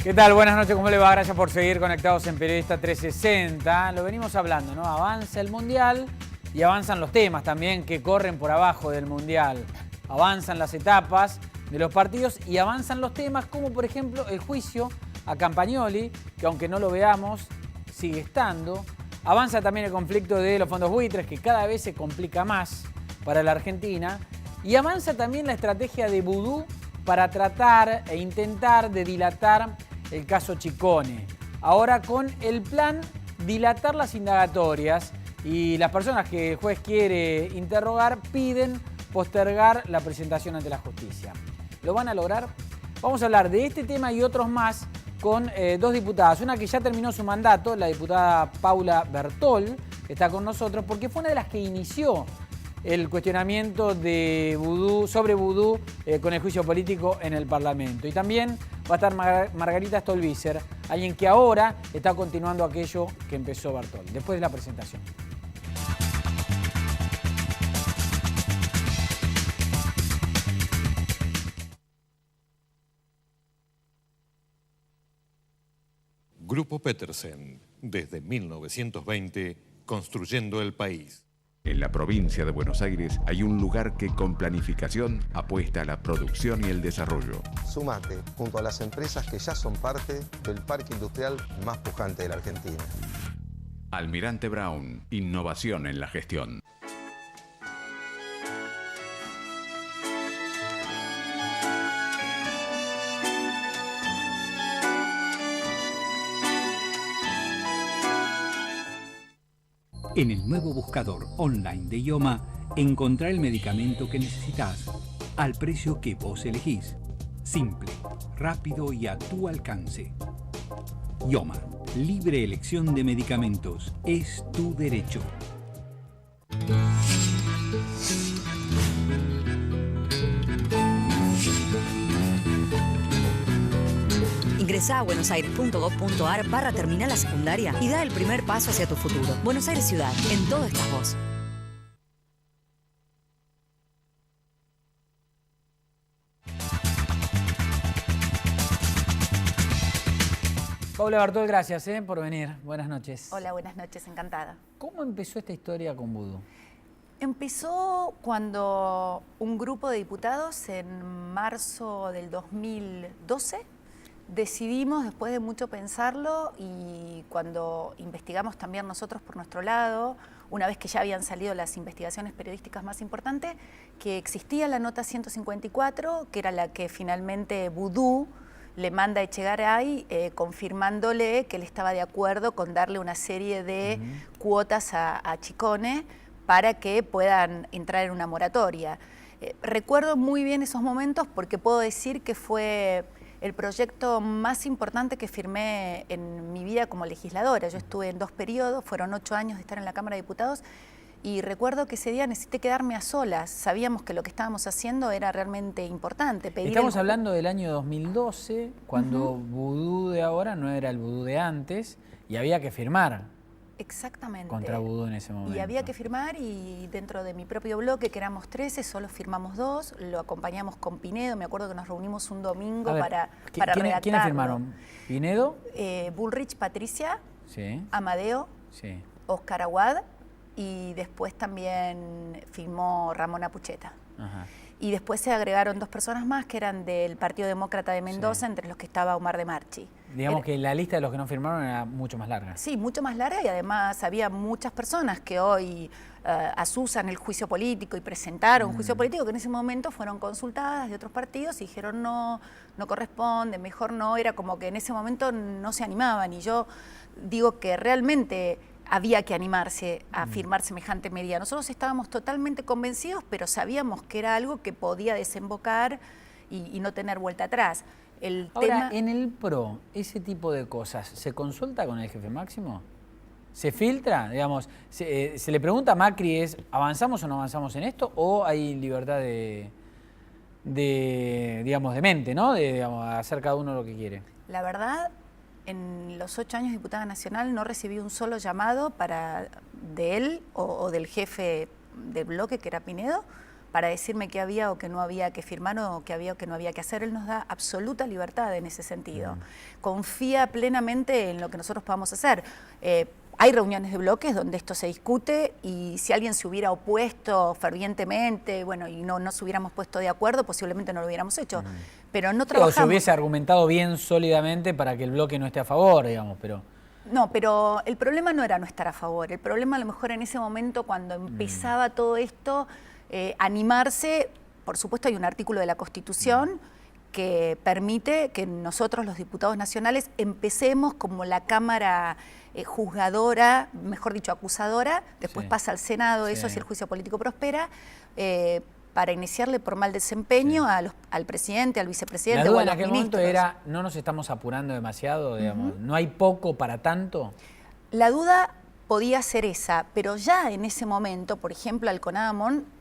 ¿Qué tal? Buenas noches, ¿cómo le va? Gracias por seguir conectados en Periodista 360. Lo venimos hablando, ¿no? Avanza el Mundial y avanzan los temas también que corren por abajo del Mundial. Avanzan las etapas de los partidos y avanzan los temas como, por ejemplo, el juicio a Campagnoli, que aunque no lo veamos, sigue estando. Avanza también el conflicto de los fondos buitres, que cada vez se complica más para la Argentina. Y avanza también la estrategia de Vudú para tratar e intentar de dilatar el caso Ciccone. Ahora con el plan dilatar las indagatorias y las personas que el juez quiere interrogar piden postergar la presentación ante la justicia. ¿Lo van a lograr? Vamos a hablar de este tema y otros más con dos diputadas. Una que ya terminó su mandato, la diputada Paula Bertol, que está con nosotros porque fue una de las que inició el cuestionamiento de Vudú, sobre Vudú con el juicio político en el Parlamento. Y también va a estar Margarita Stolbizer, alguien que ahora está continuando aquello que empezó Bertol, después de la presentación. Grupo Petersen, desde 1920, construyendo el país. En la provincia de Buenos Aires hay un lugar que con planificación apuesta a la producción y el desarrollo. Sumate junto a las empresas que ya son parte del parque industrial más pujante de la Argentina. Almirante Brown, innovación en la gestión. En el nuevo buscador online de IOMA, encontrá el medicamento que necesitas al precio que vos elegís. Simple, rápido y a tu alcance. IOMA, libre elección de medicamentos. Es tu derecho. Ingresá a buenosaires.gov.ar/terminal la secundaria y da el primer paso hacia tu futuro. Buenos Aires Ciudad, en todo estás vos. Paula Bertol, gracias por venir. Buenas noches. Hola, buenas noches, encantada. ¿Cómo empezó esta historia con Vudú? Empezó cuando un grupo de diputados en marzo del 2012 decidimos, después de mucho pensarlo y cuando investigamos también nosotros por nuestro lado, una vez que ya habían salido las investigaciones periodísticas más importantes, que existía la nota 154, que era la que finalmente Vudú le manda a Echegaray confirmándole que él estaba de acuerdo con darle una serie de cuotas a Ciccone para que puedan entrar en una moratoria. Recuerdo muy bien esos momentos porque puedo decir que fue el proyecto más importante que firmé en mi vida como legisladora. Yo estuve en 2 periodos, fueron 8 años de estar en la Cámara de Diputados y recuerdo que ese día necesité quedarme a solas. Sabíamos que lo que estábamos haciendo era realmente importante. Estamos hablando del año 2012, cuando Vudú de ahora no era el Vudú de antes y había que firmar. Exactamente. Contra Vudú en ese momento. Y había que firmar y dentro de mi propio bloque, que éramos 13, solo firmamos 2, lo acompañamos con Pinedo, me acuerdo que nos reunimos un domingo para redactarlo. ¿Quiénes firmaron? ¿Pinedo? Bullrich, Patricia, sí. Amadeo, sí. Oscar Aguad y después también firmó Ramón Apucheta. Ajá. Y después se agregaron 2 personas más que eran del Partido Demócrata de Mendoza, sí, entre los que estaba Omar de Marchi. Digamos que la lista de los que no firmaron era mucho más larga. Sí, mucho más larga y además había muchas personas que hoy asusan el juicio político y presentaron juicio político que en ese momento fueron consultadas de otros partidos y dijeron no corresponde, mejor no, era como que en ese momento no se animaban y yo digo que realmente había que animarse a firmar semejante medida. Nosotros estábamos totalmente convencidos, pero sabíamos que era algo que podía desembocar y no tener vuelta atrás. Ahora, en el PRO, ese tipo de cosas, ¿se consulta con el jefe máximo? ¿Se filtra? Digamos, ¿se le pregunta a Macri ¿avanzamos o no avanzamos en esto? ¿O hay libertad de mente, ¿no? De hacer cada uno lo que quiere. La verdad, en los 8 años de diputada nacional no recibí un solo llamado de él o del jefe del bloque, que era Pinedo, para decirme qué había o qué no había que firmar o qué había o qué no había que hacer. Él nos da absoluta libertad en ese sentido. Confía plenamente en lo que nosotros podamos hacer. Hay reuniones de bloques donde esto se discute y si alguien se hubiera opuesto fervientemente, bueno, y no nos hubiéramos puesto de acuerdo, posiblemente no lo hubiéramos hecho. Pero no trabajamos. O se hubiese argumentado bien sólidamente para que el bloque no esté a favor, digamos, pero... No, pero el problema no era no estar a favor. El problema a lo mejor en ese momento, cuando empezaba todo esto, animarse. Por supuesto hay un artículo de la Constitución que permite que nosotros los diputados nacionales empecemos como la Cámara juzgadora, mejor dicho acusadora, después pasa al Senado eso si el juicio político prospera, para iniciarle por mal desempeño al presidente, al vicepresidente o a los La duda en aquel momento ministros. era, ¿no nos estamos apurando demasiado? Digamos? ¿No hay poco para tanto? La duda podía ser esa, pero ya en ese momento, por ejemplo, Alconada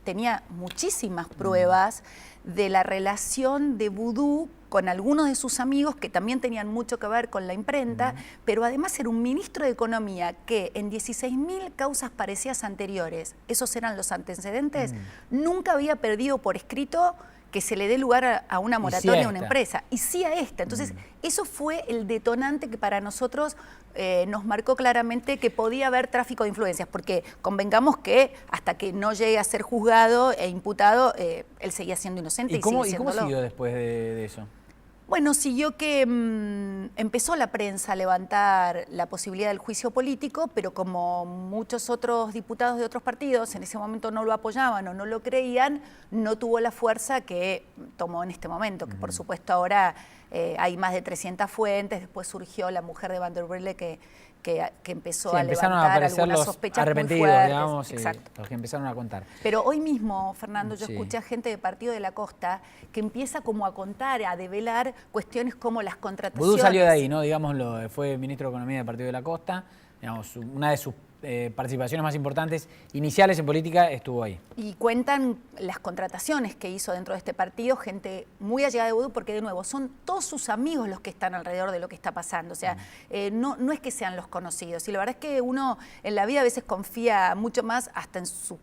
tenía muchísimas pruebas de la relación de Vudú con algunos de sus amigos que también tenían mucho que ver con la imprenta, pero además era un ministro de Economía que en 16.000 causas parecidas anteriores, esos eran los antecedentes, nunca había perdido por escrito que se le dé lugar a una moratoria a una empresa, y sí a esta. Entonces, eso fue el detonante que para nosotros nos marcó claramente que podía haber tráfico de influencias, porque convengamos que hasta que no llegue a ser juzgado e imputado, él seguía siendo inocente. ¿Y cómo siguió después de eso? Bueno, siguió que empezó la prensa a levantar la posibilidad del juicio político, pero como muchos otros diputados de otros partidos en ese momento no lo apoyaban o no lo creían, no tuvo la fuerza que tomó en este momento, que por supuesto ahora hay más de 300 fuentes, después surgió la mujer de Vanderbilt que empezó a levantar algunas sospechas arrepentidos, muy fuertes. digamos, Exacto. Los que empezaron a contar. Pero hoy mismo, Fernando, yo escuché a gente de Partido de la Costa que empieza como a contar, a develar cuestiones como las contrataciones. Vudú salió de ahí, ¿no? Digámoslo, fue ministro de Economía del Partido de la Costa, digamos, una de sus participaciones más importantes iniciales en política estuvo ahí. Y cuentan las contrataciones que hizo dentro de este partido, gente muy allegada de Vudú, porque de nuevo son todos sus amigos los que están alrededor de lo que está pasando. O sea, no es que sean los conocidos. Y la verdad es que uno en la vida a veces confía mucho más hasta en sus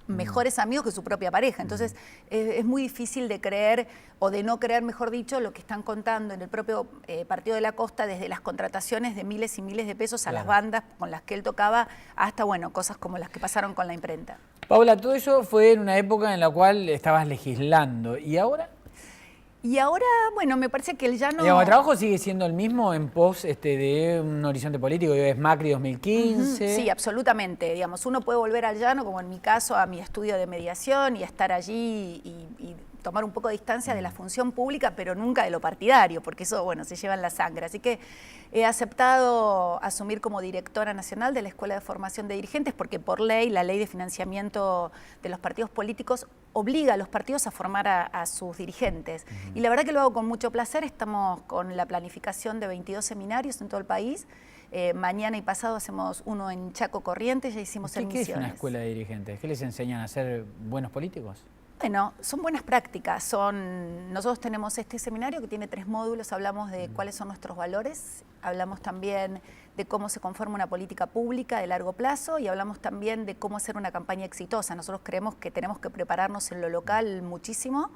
mejores amigos que su propia pareja. Entonces es muy difícil de creer o de no creer, mejor dicho, lo que están contando en el propio Partido de la Costa, desde las contrataciones de miles y miles de pesos a las bandas con las que él tocaba, hasta bueno, cosas como las que pasaron con la imprenta. Paula, todo eso fue en una época en la cual estabas legislando. ¿Y ahora? Y ahora, bueno, me parece que el llano... Digamos, ¿el trabajo sigue siendo el mismo en pos de un horizonte político? ¿Es Macri 2015? Sí, absolutamente. Digamos, uno puede volver al llano, como en mi caso, a mi estudio de mediación y estar allí y tomar un poco de distancia de la función pública, pero nunca de lo partidario, porque eso, bueno, se lleva en la sangre. Así que he aceptado asumir como directora nacional de la Escuela de Formación de Dirigentes, porque por ley, la ley de financiamiento de los partidos políticos obliga a los partidos a formar a sus dirigentes. Y la verdad que lo hago con mucho placer. Estamos con la planificación de 22 seminarios en todo el país. Mañana y pasado hacemos uno en Chaco Corrientes, ya hicimos en Misiones. ¿Qué es una escuela de dirigentes? ¿Qué les enseñan a ser buenos políticos? Bueno, son buenas prácticas. Nosotros tenemos este seminario que tiene 3 módulos, hablamos de cuáles son nuestros valores, hablamos también de cómo se conforma una política pública de largo plazo y hablamos también de cómo hacer una campaña exitosa. Nosotros creemos que tenemos que prepararnos en lo local muchísimo,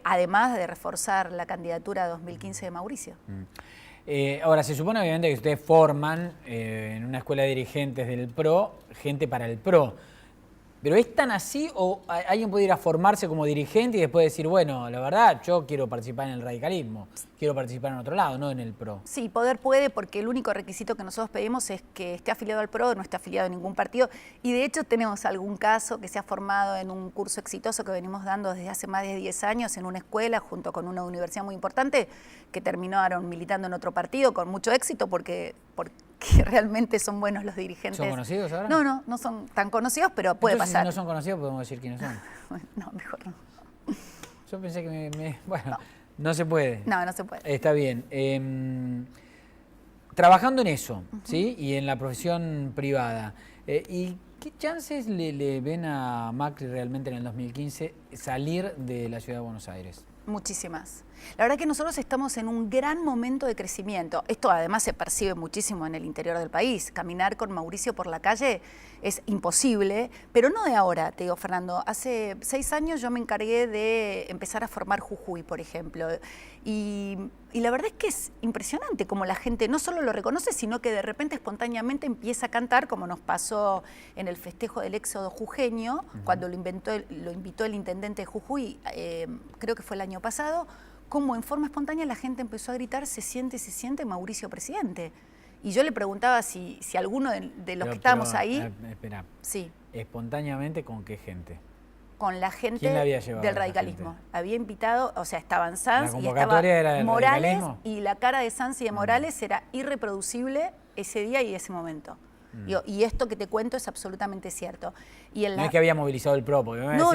además de reforzar la candidatura 2015 de Mauricio. Ahora, se supone obviamente que ustedes forman en una escuela de dirigentes del PRO, gente para el PRO. ¿Pero es tan así o alguien puede ir a formarse como dirigente y después decir, bueno, la verdad, yo quiero participar en el radicalismo, quiero participar en otro lado, no en el PRO? Sí, poder puede, porque el único requisito que nosotros pedimos es que esté afiliado al PRO, no esté afiliado a ningún partido. Y de hecho tenemos algún caso que se ha formado en un curso exitoso que venimos dando desde hace más de 10 años en una escuela junto con una universidad muy importante, que terminaron militando en otro partido con mucho éxito porque realmente son buenos los dirigentes. ¿Son conocidos ahora? No son tan conocidos, pero puede Entonces, pasar. Si no son conocidos, podemos decir quiénes son. No, mejor no. Yo pensé que bueno, no se puede. No se puede. Está bien. Trabajando en eso, ¿sí? Y en la profesión privada. ¿Y qué chances le ven a Macri realmente en el 2015 salir de la ciudad de Buenos Aires? Muchísimas. La verdad que nosotros estamos en un gran momento de crecimiento. Esto además se percibe muchísimo en el interior del país. Caminar con Mauricio por la calle es imposible, pero no de ahora, te digo, Fernando. Hace 6 años yo me encargué de empezar a formar Jujuy, por ejemplo. Y la verdad es que es impresionante como la gente no solo lo reconoce, sino que de repente espontáneamente empieza a cantar, como nos pasó en el festejo del éxodo jujeño, cuando lo invitó el intendente de Jujuy, creo que fue el año pasado, como en forma espontánea la gente empezó a gritar, se siente Mauricio presidente. Y yo le preguntaba si alguno de los que estábamos ahí... Espera, sí. ¿Espontáneamente con qué gente? Con la gente ¿Quién la había llevado del a esa radicalismo. gente? Había invitado, o sea, estaban Sanz ¿La y convocatoria era estaba del Morales, radicalismo? y la cara de Sanz y de Morales era irreproducible ese día y ese momento. Digo, y esto que te cuento es absolutamente cierto. Y en No es que había movilizado el PRO, porque no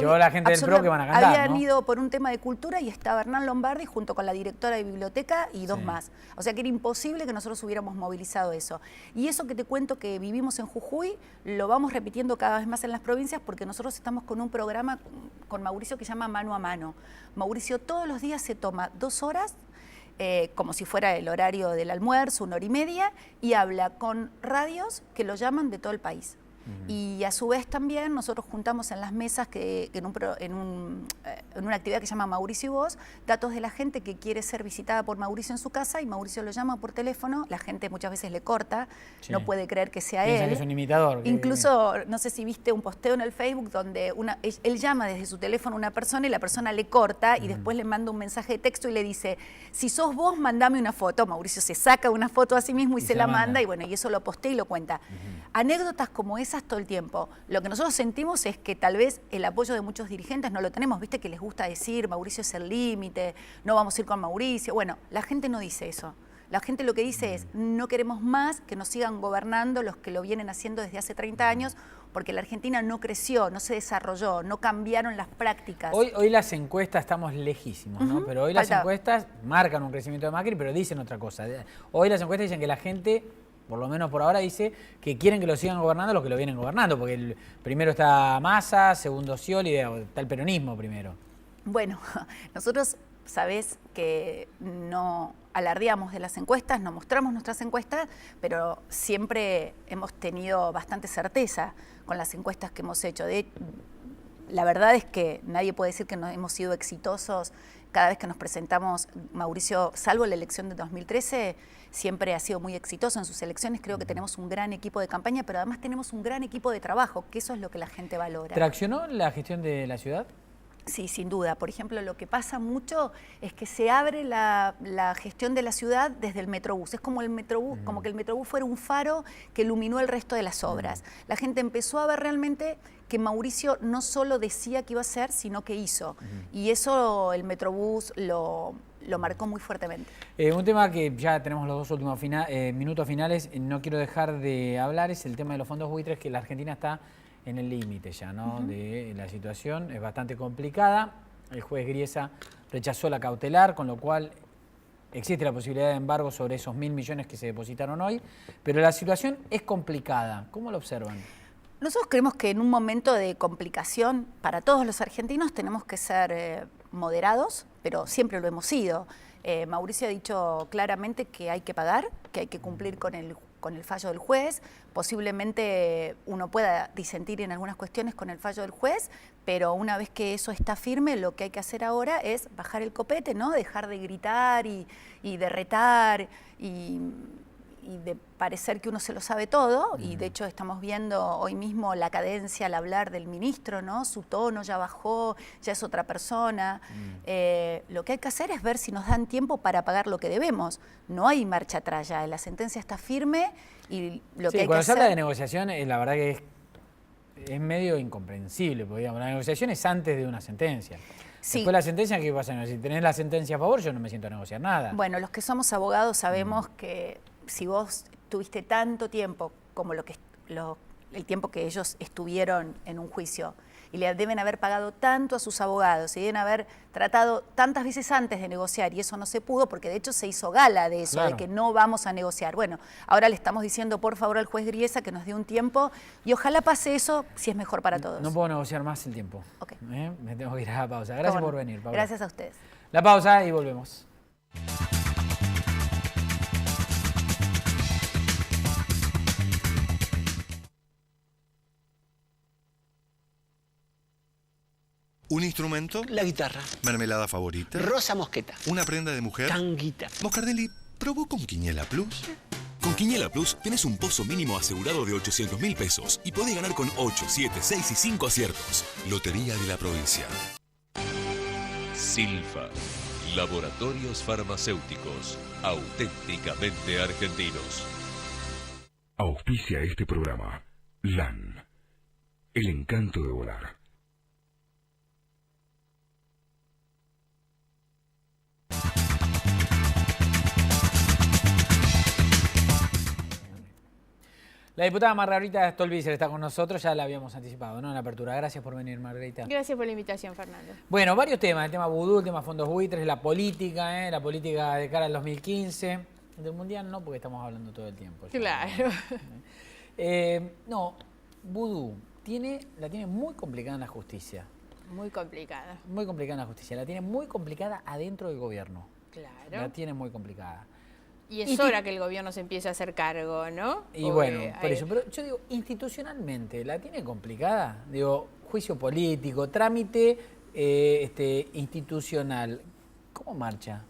llevó a la gente del PRO que van a cantar, habían ¿no? ido por un tema de cultura y estaba Hernán Lombardi junto con la directora de biblioteca y 2 más. O sea que era imposible que nosotros hubiéramos movilizado eso. Y eso que te cuento que vivimos en Jujuy, lo vamos repitiendo cada vez más en las provincias porque nosotros estamos con un programa con Mauricio que se llama Mano a Mano. Mauricio todos los días se toma 2 horas, como si fuera el horario del almuerzo, 1 hora y media, y habla con radios que lo llaman de todo el país. Y a su vez también nosotros juntamos en las mesas en una actividad que se llama Mauricio y Vos, datos de la gente que quiere ser visitada por Mauricio en su casa y Mauricio lo llama por teléfono, la gente muchas veces le corta, no puede creer que sea Piensa él. que es un imitador. Incluso, no sé si viste un posteo en el Facebook donde él llama desde su teléfono a una persona y la persona le corta y después le manda un mensaje de texto y le dice, si sos vos, mandame una foto. Mauricio se saca una foto a sí mismo y se la manda y bueno, y eso lo postea y lo cuenta. Anécdotas como esas todo el tiempo. Lo que nosotros sentimos es que tal vez el apoyo de muchos dirigentes no lo tenemos, viste que les gusta decir Mauricio es el límite, no vamos a ir con Mauricio. Bueno, la gente no dice eso. La gente lo que dice es, no queremos más que nos sigan gobernando los que lo vienen haciendo desde hace 30 años, porque la Argentina no creció, no se desarrolló, no cambiaron las prácticas. Hoy las encuestas estamos lejísimos, ¿no? Pero hoy las encuestas marcan un crecimiento de Macri, pero dicen otra cosa. Hoy las encuestas dicen que la gente, por lo menos por ahora, dice que quieren que lo sigan gobernando los que lo vienen gobernando, porque el primero está Massa, segundo Scioli, está el peronismo primero. Bueno, nosotros sabés que no alardeamos de las encuestas, no mostramos nuestras encuestas, pero siempre hemos tenido bastante certeza con las encuestas que hemos hecho. La verdad es que nadie puede decir que no hemos sido exitosos cada vez que nos presentamos. Mauricio, salvo la elección de 2013, siempre ha sido muy exitoso en sus elecciones. Creo que tenemos un gran equipo de campaña, pero además tenemos un gran equipo de trabajo, que eso es lo que la gente valora. ¿Traccionó la gestión de la ciudad? Sí, sin duda. Por ejemplo, lo que pasa mucho es que se abre la gestión de la ciudad desde el Metrobús. Es como el Metrobús, como que el Metrobús fuera un faro que iluminó el resto de las obras. La gente empezó a ver realmente que Mauricio no solo decía que iba a hacer, sino que hizo. Y eso el Metrobús lo marcó muy fuertemente. Un tema que ya tenemos los 2 últimos minutos finales, no quiero dejar de hablar, es el tema de los fondos buitres, que la Argentina está en el límite ya, ¿no? De la situación, es bastante complicada. El juez Griesa rechazó la cautelar, con lo cual existe la posibilidad de embargo sobre esos 1.000 millones que se depositaron hoy, pero la situación es complicada. ¿Cómo lo observan? Nosotros creemos que en un momento de complicación para todos los argentinos tenemos que ser moderados, pero siempre lo hemos sido. Mauricio ha dicho claramente que hay que pagar, que hay que cumplir con el fallo del juez. Posiblemente uno pueda disentir en algunas cuestiones con el fallo del juez, pero una vez que eso está firme, lo que hay que hacer ahora es bajar el copete, ¿no? Dejar de gritar y de retar y de parecer que uno se lo sabe todo, y de hecho estamos viendo hoy mismo la cadencia al hablar del ministro, ¿no? Su tono ya bajó, ya es otra persona. Lo que hay que hacer es ver si nos dan tiempo para pagar lo que debemos. No hay marcha atrás ya, la sentencia está firme y lo que hay que hacer... Cuando se habla de negociación, la verdad que es medio incomprensible, porque digamos, la negociación es antes de una sentencia. Sí. Después la sentencia, ¿qué pasa? Si tenés la sentencia a favor, yo no me siento a negociar nada. Bueno, los que somos abogados sabemos que si vos tuviste tanto tiempo como el tiempo que ellos estuvieron en un juicio, y le deben haber pagado tanto a sus abogados y deben haber tratado tantas veces antes de negociar y eso no se pudo porque de hecho se hizo gala de eso, de que no vamos a negociar. Bueno, ahora le estamos diciendo por favor al juez Griesa que nos dé un tiempo y ojalá pase eso si es mejor para todos. No puedo negociar más el tiempo. Okay. Me tengo que ir a la pausa. Gracias por venir, Paula. Gracias a ustedes. La pausa y volvemos. ¿Un instrumento? La guitarra. ¿Mermelada favorita? Rosa mosqueta. ¿Una prenda de mujer? Tanguita. Moscardelli, ¿probó con Quiniela Plus? Con Quiniela Plus tenés un pozo mínimo asegurado de 800.000 pesos y podés ganar con 8, 7, 6 y 5 aciertos. Lotería de la provincia. Silfa. Laboratorios farmacéuticos. Auténticamente argentinos. Auspicia este programa. LAN. El encanto de volar. La diputada Margarita Stolbizer está con nosotros, ya la habíamos anticipado, ¿no? En la apertura. Gracias por venir, Margarita. Gracias por la invitación, Fernando. Bueno, varios temas, el tema vudú, el tema fondos buitres, la política de cara al 2015. Del Mundial no, porque estamos hablando todo el tiempo. Claro. No, vudú la tiene muy complicada en la justicia. Muy complicada. Muy complicada en la justicia, la tiene muy complicada adentro del gobierno. Claro. La tiene muy complicada. Y es hora que el gobierno se empiece a hacer cargo, ¿no? Y bueno, por eso. Pero yo digo, institucionalmente, ¿la tiene complicada? Digo, juicio político, trámite institucional. ¿Cómo marcha?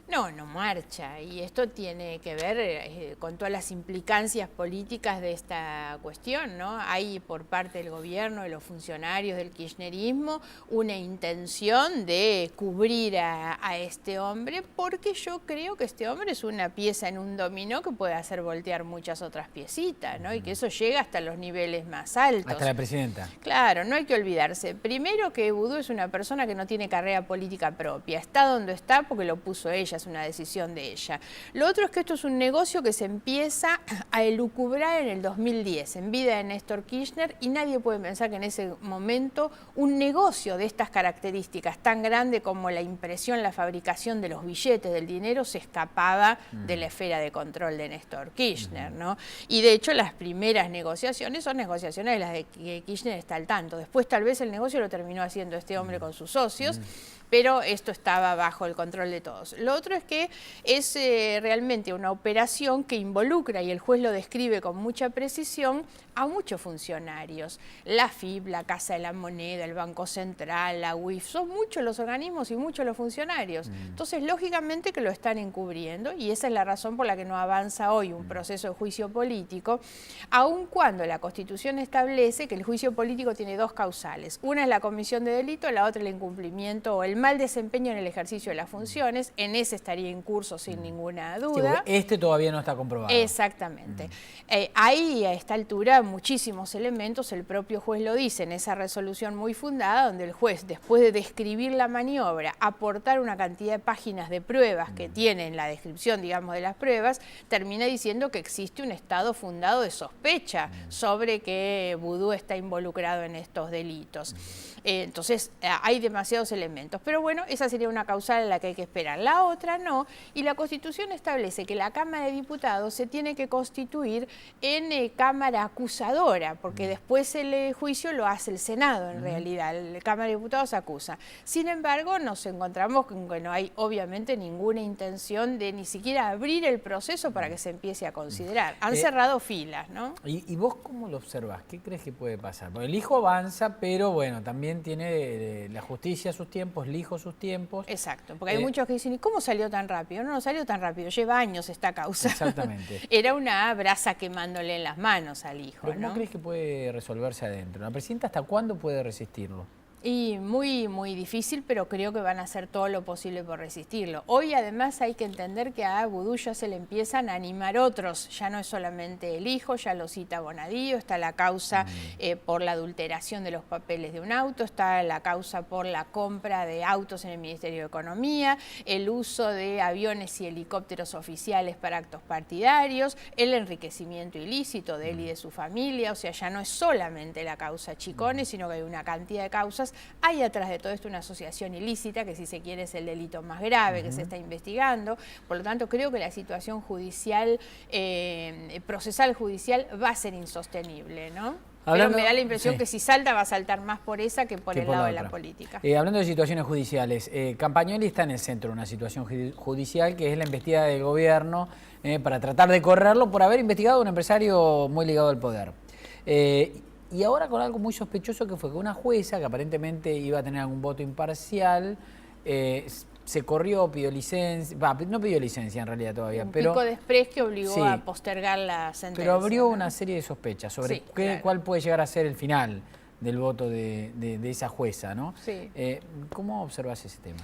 No, no marcha. Y esto tiene que ver con todas las implicancias políticas de esta cuestión, ¿no? Hay por parte del gobierno, de los funcionarios del kirchnerismo, una intención de cubrir a este hombre, porque yo creo que este hombre es una pieza en un dominó que puede hacer voltear muchas otras piecitas, ¿no? Y que eso llega hasta los niveles más altos. Hasta la presidenta. Claro, no hay que olvidarse. Primero que Vudú es una persona que no tiene carrera política propia. Está donde está porque lo puso ella, es una decisión de ella. Lo otro es que esto es un negocio que se empieza a elucubrar en el 2010, en vida de Néstor Kirchner, y nadie puede pensar que en ese momento un negocio de estas características tan grande como la impresión, la fabricación de los billetes, del dinero, se escapaba de la esfera de control de Néstor Kirchner, ¿no? Y de hecho las primeras negociaciones son negociaciones de las de que Kirchner está al tanto. Después tal vez el negocio lo terminó haciendo este hombre con sus socios, pero esto estaba bajo el control de todos. Lo otro es que es realmente una operación que involucra, y el juez lo describe con mucha precisión, a muchos funcionarios. La FIP, la Casa de la Moneda, el Banco Central, la UIF, son muchos los organismos y muchos los funcionarios. Entonces, lógicamente que lo están encubriendo, y esa es la razón por la que no avanza hoy un proceso de juicio político, aun cuando la Constitución establece que el juicio político tiene dos causales. Una es la comisión de delito, la otra el incumplimiento o el mal desempeño en el ejercicio de las funciones. En ese estaría en curso sin ninguna duda. Sí, este todavía no está comprobado. Exactamente. Hay a esta altura muchísimos elementos, el propio juez lo dice en esa resolución muy fundada, donde el juez, después de describir la maniobra, aportar una cantidad de páginas de pruebas que tiene en la descripción, digamos, de las pruebas, termina diciendo que existe un estado fundado de sospecha sobre que Vudú está involucrado en estos delitos. Entonces, hay demasiados elementos. Pero bueno, esa sería una causal a la que hay que esperar. La otra no, y la Constitución establece que la Cámara de Diputados se tiene que constituir en Cámara acusadora, porque después el juicio lo hace el Senado, en realidad. La Cámara de Diputados acusa. Sin embargo, nos encontramos con que no hay, obviamente, ninguna intención de ni siquiera abrir el proceso para que se empiece a considerar. Han cerrado filas, ¿no? ¿Y vos cómo lo observás? ¿Qué crees que puede pasar? Porque el hijo avanza, pero bueno, también tiene la justicia sus tiempos, el hijo sus tiempos. Exacto, porque hay muchos que dicen, ¿y cómo salió tan rápido? No, no salió tan rápido, lleva años esta causa. Exactamente. Era una brasa quemándole en las manos al hijo, ¿Pero ¿no? cómo crees que puede resolverse adentro? ¿La presidenta hasta cuándo puede resistirlo? Y muy, muy difícil, pero creo que van a hacer todo lo posible por resistirlo. Hoy además hay que entender que a Vudú ya se le empiezan a animar otros, ya no es solamente el hijo, ya lo cita Bonadío, está la causa por la adulteración de los papeles de un auto, está la causa por la compra de autos en el Ministerio de Economía, el uso de aviones y helicópteros oficiales para actos partidarios, el enriquecimiento ilícito de él y de su familia, o sea, ya no es solamente la causa Chicone, sino que hay una cantidad de causas. Hay atrás de todo esto una asociación ilícita, que si se quiere es el delito más grave que se está investigando. Por lo tanto, creo que la situación judicial, procesal judicial, va a ser insostenible, ¿no? Pero me da la impresión que si salta, va a saltar más por esa que por el lado de la política. Hablando de situaciones judiciales, Campagnoli está en el centro de una situación judicial que es la embestida del gobierno para tratar de correrlo por haber investigado a un empresario muy ligado al poder. Y ahora con algo muy sospechoso, que fue que una jueza que aparentemente iba a tener algún voto imparcial, se corrió, pidió licencia, no pidió licencia en realidad todavía, un pero pico de exprés que obligó a postergar la sentencia. Pero abrió una serie de sospechas sobre cuál puede llegar a ser el final del voto de esa jueza, ¿no? Sí. ¿Cómo observas ese tema?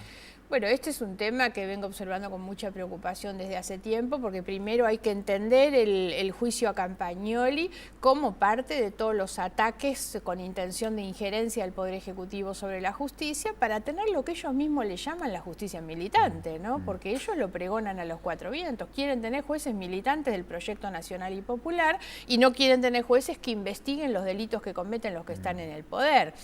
Bueno, este es un tema que vengo observando con mucha preocupación desde hace tiempo, porque primero hay que entender el juicio a Campagnoli como parte de todos los ataques con intención de injerencia del Poder Ejecutivo sobre la justicia, para tener lo que ellos mismos le llaman la justicia militante, ¿no? Porque ellos lo pregonan a los cuatro vientos. Quieren tener jueces militantes del Proyecto Nacional y Popular y no quieren tener jueces que investiguen los delitos que cometen los que están en el poder.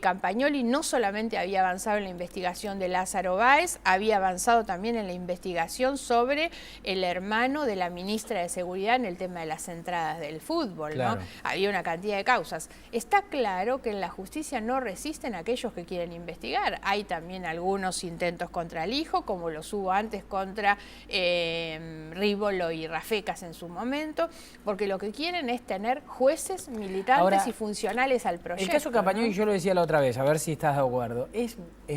Campagnoli no solamente había avanzado en la investigación de Lázaro Báez, había avanzado también en la investigación sobre el hermano de la ministra de Seguridad en el tema de las entradas del fútbol, ¿no? Había una cantidad de causas. Está claro que en la justicia no resisten aquellos que quieren investigar. Hay también algunos intentos contra el hijo, como los hubo antes contra Rívolo y Rafecas en su momento, porque lo que quieren es tener jueces militantes y funcionales al proyecto. El caso Campagnoli, ¿no? yo lo decía la otra vez, a ver si estás de acuerdo, es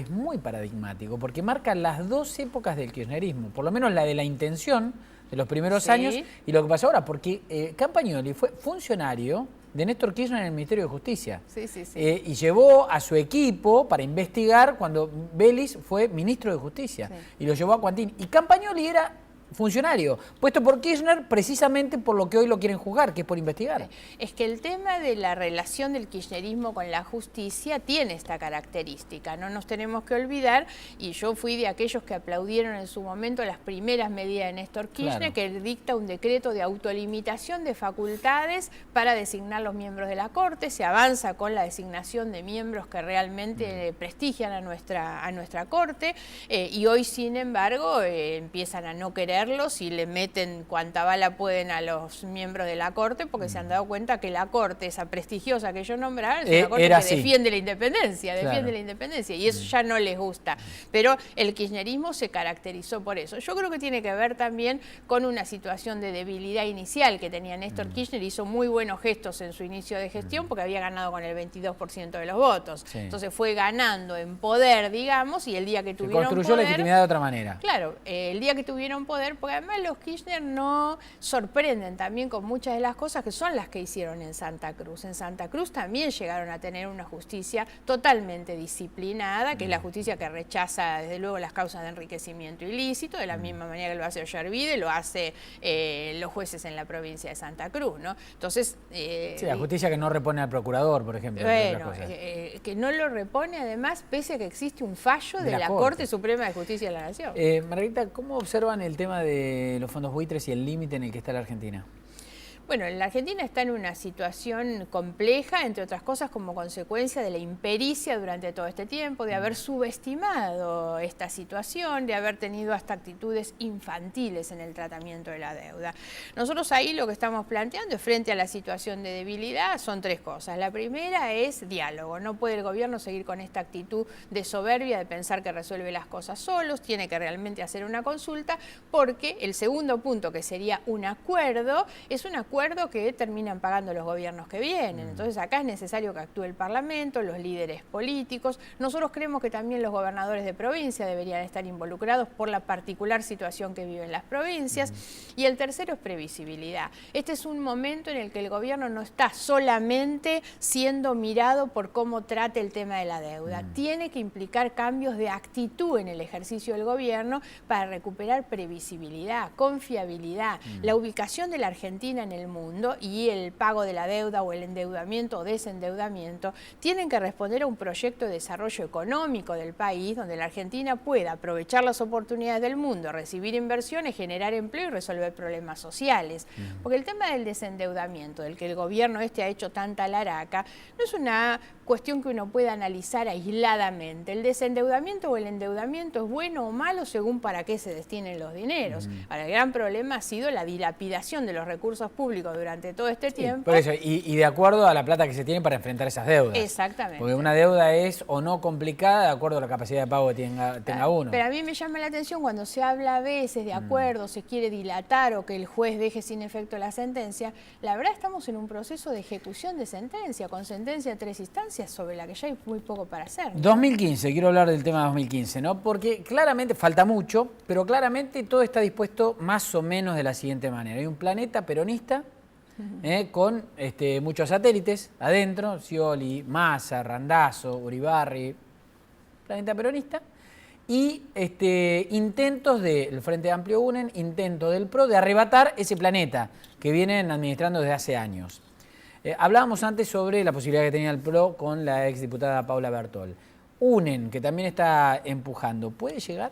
muy paradigmático, porque marca las dos épocas del kirchnerismo, por lo menos la de la intención de los primeros años y lo que pasó ahora, porque Campagnoli fue funcionario de Néstor Kirchner en el Ministerio de Justicia. Y llevó a su equipo para investigar cuando Vélez fue ministro de Justicia y lo llevó a Cuantín. Y Campagnoli era funcionario, puesto por Kirchner precisamente por lo que hoy lo quieren juzgar, que es por investigar. Es que el tema de la relación del kirchnerismo con la justicia tiene esta característica, no nos tenemos que olvidar, y yo fui de aquellos que aplaudieron en su momento las primeras medidas de Néstor Kirchner, que dicta un decreto de autolimitación de facultades para designar los miembros de la Corte. Se avanza con la designación de miembros que realmente prestigian a nuestra Corte, y hoy, sin embargo, empiezan a no querer y le meten cuanta bala pueden a los miembros de la Corte, porque se han dado cuenta que la Corte, esa prestigiosa que yo nombraba, es una Corte que defiende la independencia, y eso ya no les gusta. Pero el kirchnerismo se caracterizó por eso. Yo creo que tiene que ver también con una situación de debilidad inicial que tenía Néstor Kirchner. Hizo muy buenos gestos en su inicio de gestión porque había ganado con el 22% de los votos. Entonces fue ganando en poder, digamos, y el día que tuvieron poder... construyó legitimidad de otra manera. Claro, el día que tuvieron poder, porque además los Kirchner no sorprenden también con muchas de las cosas que son las que hicieron en Santa Cruz. En Santa Cruz también llegaron a tener una justicia totalmente disciplinada, que es la justicia que rechaza desde luego las causas de enriquecimiento ilícito, de la misma manera que lo hace Ollarvide, lo hace los jueces en la provincia de Santa Cruz, ¿no? Entonces... la justicia que no repone al procurador, por ejemplo. Bueno, que no lo repone además, pese a que existe un fallo de la Corte Suprema de Justicia de la Nación. Margarita, ¿cómo observan el tema de los fondos buitres y el límite en el que está la Argentina? Bueno, la Argentina está en una situación compleja, entre otras cosas como consecuencia de la impericia durante todo este tiempo, de haber subestimado esta situación, de haber tenido hasta actitudes infantiles en el tratamiento de la deuda. Nosotros ahí lo que estamos planteando frente a la situación de debilidad son tres cosas. La primera es diálogo. No puede el gobierno seguir con esta actitud de soberbia, de pensar que resuelve las cosas solos, tiene que realmente hacer una consulta, porque el segundo punto, que sería un acuerdo, es un acuerdo acuerdo que terminan pagando los gobiernos que vienen. Entonces acá es necesario que actúe el Parlamento, los líderes políticos. Nosotros creemos que también los gobernadores de provincia deberían estar involucrados por la particular situación que viven las provincias. Y el tercero es previsibilidad. Este es un momento en el que el gobierno no está solamente siendo mirado por cómo trate el tema de la deuda. Tiene que implicar cambios de actitud en el ejercicio del gobierno para recuperar previsibilidad, confiabilidad, la ubicación de la Argentina en el mundo y el pago de la deuda o el endeudamiento o desendeudamiento tienen que responder a un proyecto de desarrollo económico del país donde la Argentina pueda aprovechar las oportunidades del mundo, recibir inversiones, generar empleo y resolver problemas sociales. Porque el tema del desendeudamiento, del que el gobierno ha hecho tanta laraca, no es una cuestión que uno pueda analizar aisladamente. El desendeudamiento o el endeudamiento es bueno o malo según para qué se destinen los dineros. Ahora, el gran problema ha sido la dilapidación de los recursos públicos durante todo este tiempo. Por eso, y de acuerdo a la plata que se tiene para enfrentar esas deudas. Exactamente. Porque una deuda es o no complicada de acuerdo a la capacidad de pago que tenga uno. Pero a mí me llama la atención cuando se habla a veces de acuerdos, se quiere dilatar o que el juez deje sin efecto la sentencia. La verdad estamos en un proceso de ejecución de sentencia, con sentencia de 3 instancias sobre la que ya hay muy poco para hacer, ¿no? 2015, quiero hablar del tema de 2015, ¿no? Porque claramente falta mucho, pero claramente todo está dispuesto más o menos de la siguiente manera. Hay un planeta peronista con muchos satélites adentro, Scioli, Massa, Randazzo, Uribarri, planeta peronista, y intentos del Frente Amplio Unen, intentos del PRO de arrebatar ese planeta que vienen administrando desde hace años. Hablábamos antes sobre la posibilidad que tenía el PRO con la exdiputada Paula Bertol. Unen, que también está empujando, ¿puede llegar?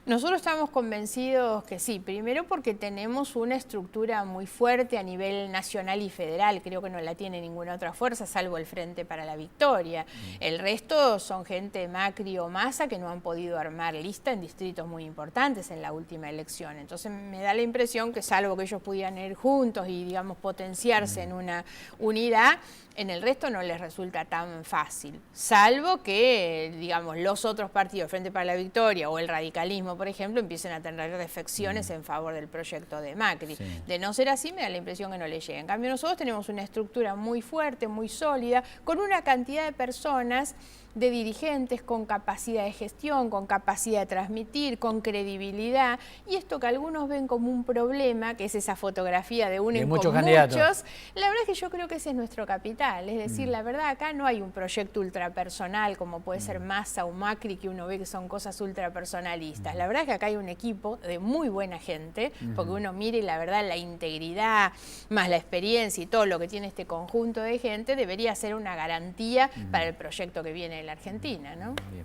Nosotros estamos convencidos que sí, primero porque tenemos una estructura muy fuerte a nivel nacional y federal, creo que no la tiene ninguna otra fuerza, salvo el Frente para la Victoria. El resto son gente Macri o Massa que no han podido armar lista en distritos muy importantes en la última elección. Entonces me da la impresión que salvo que ellos pudieran ir juntos y, digamos, potenciarse en una unidad, en el resto no les resulta tan fácil, salvo que, digamos, los otros partidos, Frente para la Victoria o el radicalismo, por ejemplo, empiecen a tener defecciones en favor del proyecto de Macri. Sí. De no ser así, me da la impresión que no le llega. En cambio, nosotros tenemos una estructura muy fuerte, muy sólida, con una cantidad de personas, de dirigentes con capacidad de gestión, con capacidad de transmitir, con credibilidad, y esto que algunos ven como un problema, que es esa fotografía de Unen con muchos, la verdad es que yo creo que ese es nuestro capital, es decir, la verdad acá no hay un proyecto ultrapersonal como puede ser Massa o Macri, que uno ve que son cosas ultrapersonalistas. La verdad es que acá hay un equipo de muy buena gente, porque uno mire y la verdad la integridad, más la experiencia y todo lo que tiene este conjunto de gente, debería ser una garantía para el proyecto que viene de la Argentina, ¿no? Bien.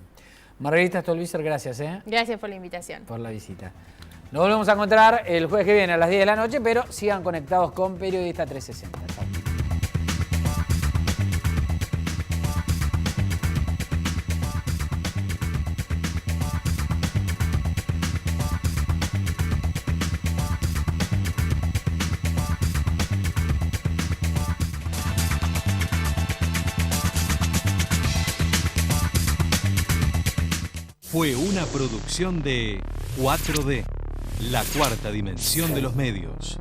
Margarita Stolbizer, gracias. Gracias por la invitación. Por la visita. Nos volvemos a encontrar el jueves que viene a las 10 de la noche, pero sigan conectados con Periodista 360. Chao. Fue una producción de 4D, la cuarta dimensión de los medios.